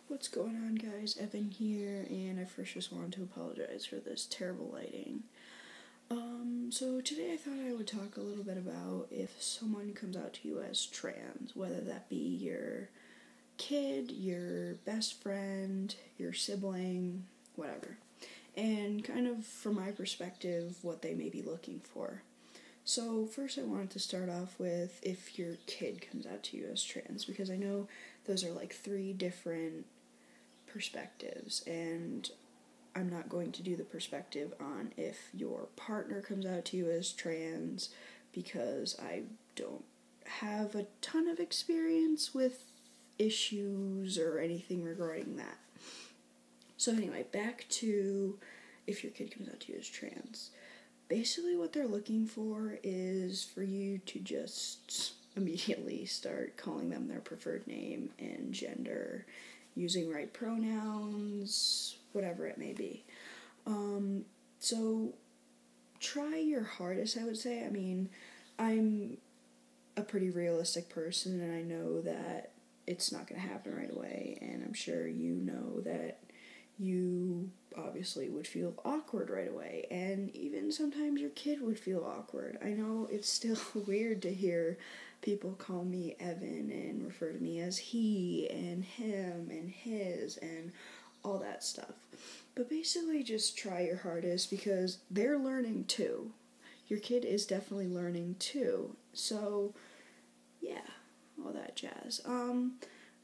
What's going on, guys? Evan here, and I first just wanted to apologize for this terrible lighting. So today I thought I would talk a little bit about if someone comes out to you as trans, whether that be your kid, your best friend, your sibling, whatever. And kind of from my perspective, what they may be looking for. So first I wanted to start off with if your kid comes out to you as trans, because I know those are like three different perspectives, and I'm not going to do the perspective on if your partner comes out to you as trans, because I don't have a ton of experience with issues or anything regarding that. So anyway, back to if your kid comes out to you as trans. Basically what they're looking for is for you to just immediately start calling them their preferred name and gender, using right pronouns, whatever it may be. So try your hardest, I would say. I mean, I'm a pretty realistic person, and I know that it's not going to happen right away, and I'm sure you know that you obviously would feel awkward right away, and even sometimes your kid would feel awkward. I know it's still weird to hear people call me Evan and refer to me as he and him and his and all that stuff. But basically just try your hardest, because they're learning too. Your kid is definitely learning too. So yeah, all that jazz.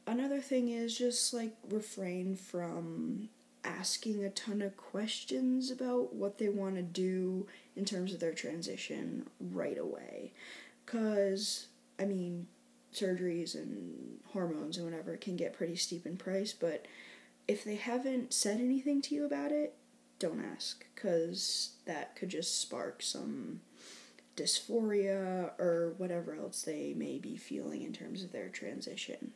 Another thing is just like refrain from asking a ton of questions about what they want to do in terms of their transition right away. Because, I mean, surgeries and hormones and whatever can get pretty steep in price, but if they haven't said anything to you about it, don't ask, because that could just spark some dysphoria or whatever else they may be feeling in terms of their transition.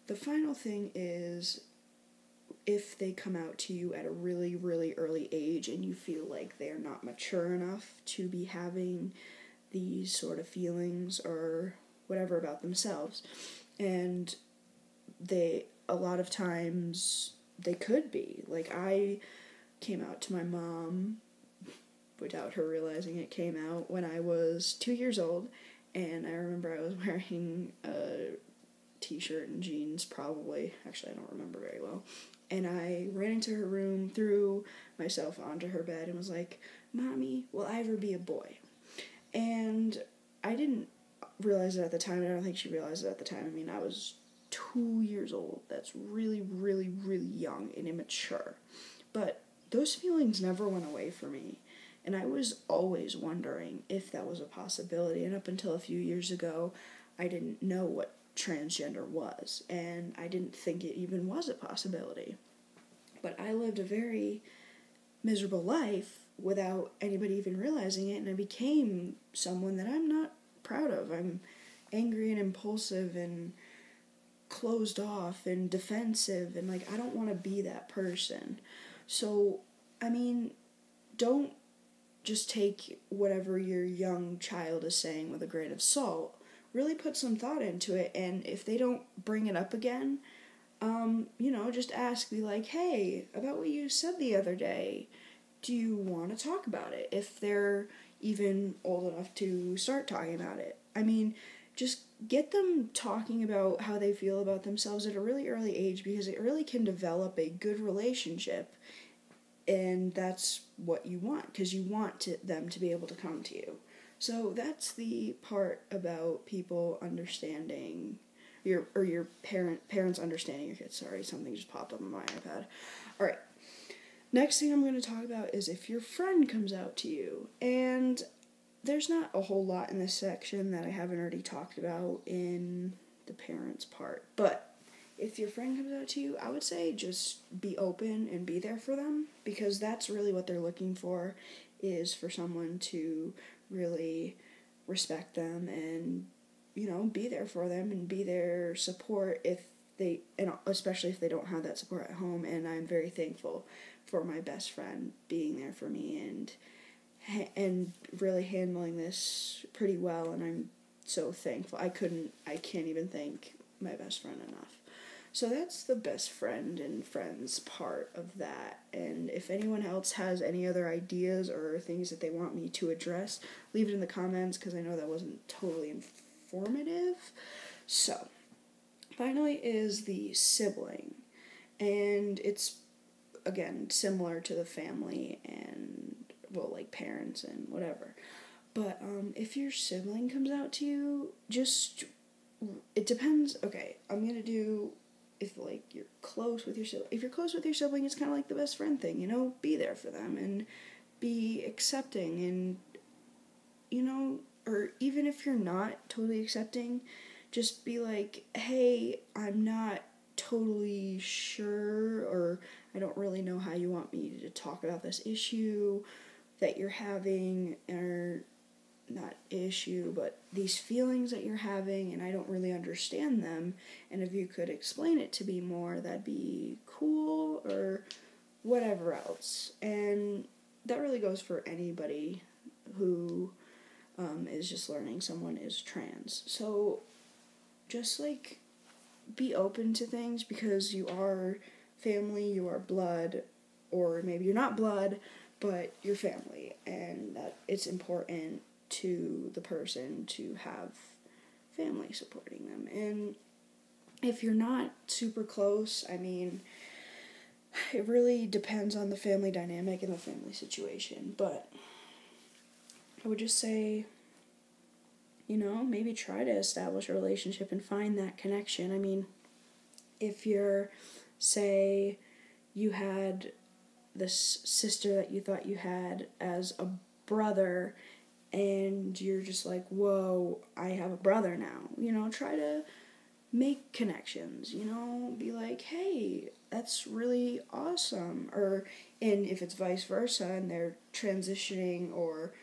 The final thing is, if they come out to you at a really, really early age and you feel like they're not mature enough to be having these sort of feelings or whatever about themselves, and a lot of times they could be. Like, I came out to my mom without her realizing it came out when I was 2 years old, and I remember I was wearing a t-shirt and jeans, probably. Actually, I don't remember very well. And I ran into her room, threw myself onto her bed, and was like, "Mommy, will I ever be a boy?" And I didn't realize it at the time. I don't think she realized it at the time. I mean, I was 2 years old. That's really, really, really young and immature. But those feelings never went away for me. And I was always wondering if that was a possibility. And up until a few years ago, I didn't know what transgender was, and I didn't think it even was a possibility. But I lived a very miserable life without anybody even realizing it, and I became someone that I'm not proud of. I'm angry and impulsive and closed off and defensive, and like, I don't want to be that person. So, I mean, don't just take whatever your young child is saying with a grain of salt. Really put some thought into it, and if they don't bring it up again, just ask, be like, "Hey, about what you said the other day, do you want to talk about it?" If they're even old enough to start talking about it. I mean, just get them talking about how they feel about themselves at a really early age, because it really can develop a good relationship, and that's what you want, because you want them to be able to come to you. So that's the part about people understanding your parents understanding your kids. Sorry, something just popped up on my iPad. All right. Next thing I'm going to talk about is if your friend comes out to you. And there's not a whole lot in this section that I haven't already talked about in the parents part. But if your friend comes out to you, I would say just be open and be there for them, because that's really what they're looking for, is for someone to really respect them and, be there for them and be their support and especially if they don't have that support at home. And I'm very thankful for my best friend being there for me and really handling this pretty well, and I'm so thankful. I can't even thank my best friend enough. So that's the best friend and friends part of that. And if anyone else has any other ideas or things that they want me to address, leave it in the comments, because I know that wasn't totally informative. So, finally is the sibling. And it's, again, similar to the family and, well, like parents and whatever. But if your sibling comes out to you, it depends. Okay, I'm going to do, if, like, you're close with your sibling. If you're close with your sibling, it's kind of like the best friend thing, be there for them and be accepting and, or even if you're not totally accepting, just be like, hey, I'm not totally sure, or I don't really know how you want me to talk about this issue that you're having, or not issue, but these feelings that you're having, and I don't really understand them, and if you could explain it to me more, that'd be cool, or whatever else. And that really goes for anybody who is just learning someone is trans. So just, like, be open to things, because you are family, you are blood, or maybe you're not blood, but you're family, and that it's important to the person to have family supporting them. And if you're not super close, I mean, it really depends on the family dynamic and the family situation, but I would just say, maybe try to establish a relationship and find that connection. I mean, if you're, say, you had this sister that you thought you had as a brother, and you're just like, whoa, I have a brother now, try to make connections, be like, hey, that's really awesome. And if it's vice versa and they're transitioning or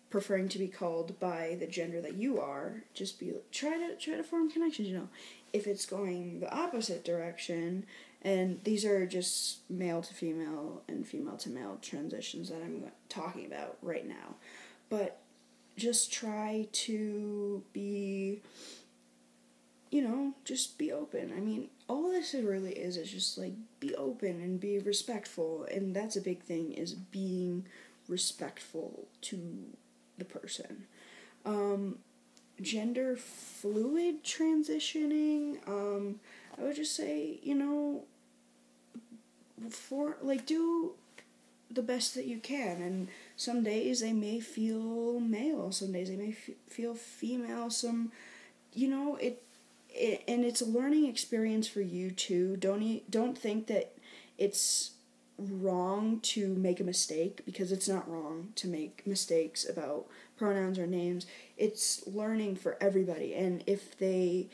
preferring to be called by the gender that you are, just try to form connections. If it's going the opposite direction, and these are just male to female and female to male transitions that I'm talking about right now, but just try to be, just be open. I mean, all this really is just, like, be open and be respectful, and that's a big thing, is being respectful to the person. Gender fluid transitioning, I would just say, do the best that you can, and some days they may feel male, some days they may feel female, and it's a learning experience for you too. Don't think that it's wrong to make a mistake, because it's not wrong to make mistakes about pronouns or names. It's learning for everybody, and if the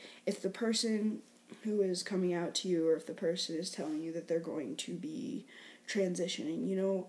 person who is coming out to you, or if the person is telling you that they're going to be transitioning,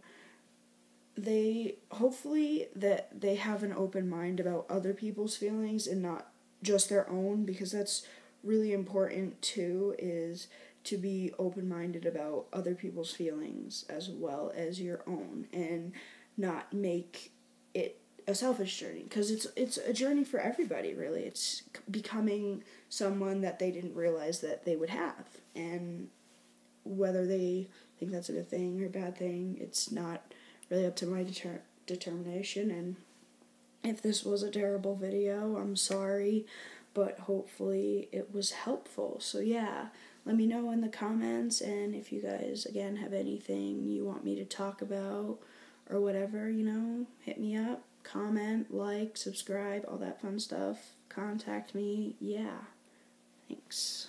hopefully that they have an open mind about other people's feelings and not just their own, because that's really important too, is to be open-minded about other people's feelings as well as your own, and not make it a selfish journey, because it's a journey for everybody, really. It's becoming someone that they didn't realize that they would have, and whether they think that's a good thing or a bad thing, it's not really up to my determination. And if this was a terrible video, I'm sorry, but hopefully it was helpful. So yeah, let me know in the comments, and if you guys, again, have anything you want me to talk about or whatever, hit me up, comment, like, subscribe, all that fun stuff. Contact me. Yeah. Thanks.